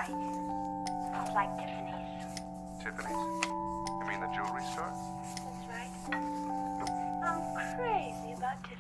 right. Sounds like Tiffany's. Tiffany's? You mean the jewelry store? That's right. I'm crazy about Tiffany.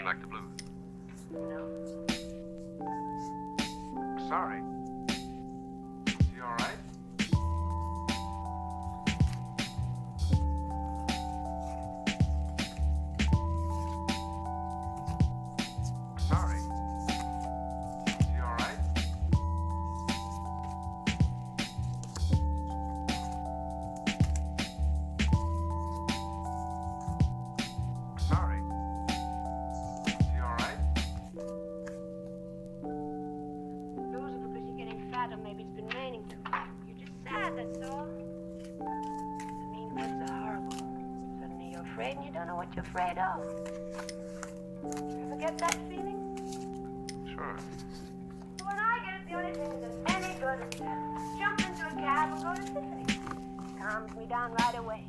Like the blues? No. Sorry. You all right? Sorry. You all right? Sorry. Or maybe it's been raining too much. You're just sad, that's all. I mean, words are horrible. Suddenly you're afraid and you don't know what you're afraid of. You ever get that feeling? Sure. When I get it, the only thing that's any good is to jump into a cab and go to Tiffany. Calms me down right away.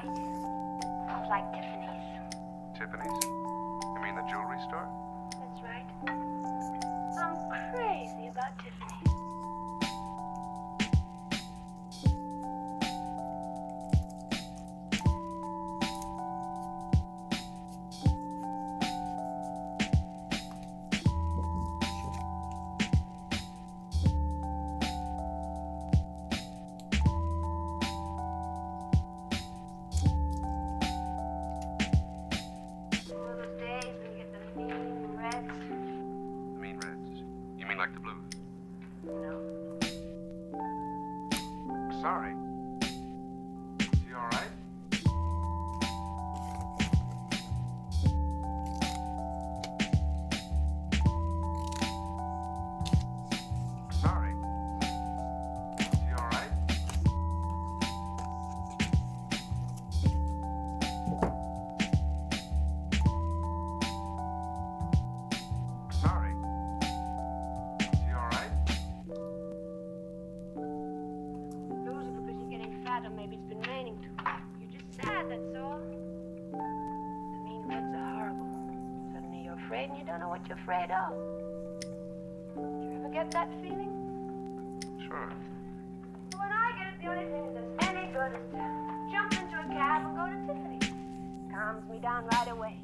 right. It's like Tiffany's. Tiffany's? You mean the jewelry store? That's right. I'm crazy about Tiffany's. One of those days when you get the mean reds. Mean reds. You mean like the blues? No. Sorry. You alright? Sorry. You alright? Sorry. You alright? Losing because you're getting fat, or maybe it's been raining too. You're just sad, that's all. The mean reds are horrible. Suddenly you're afraid and you don't know what you're afraid of. Do you ever get that feeling? Sure. When I get it, the only thing that's any good is to jump into a cab and go to Tiffany's. Calms me down right away.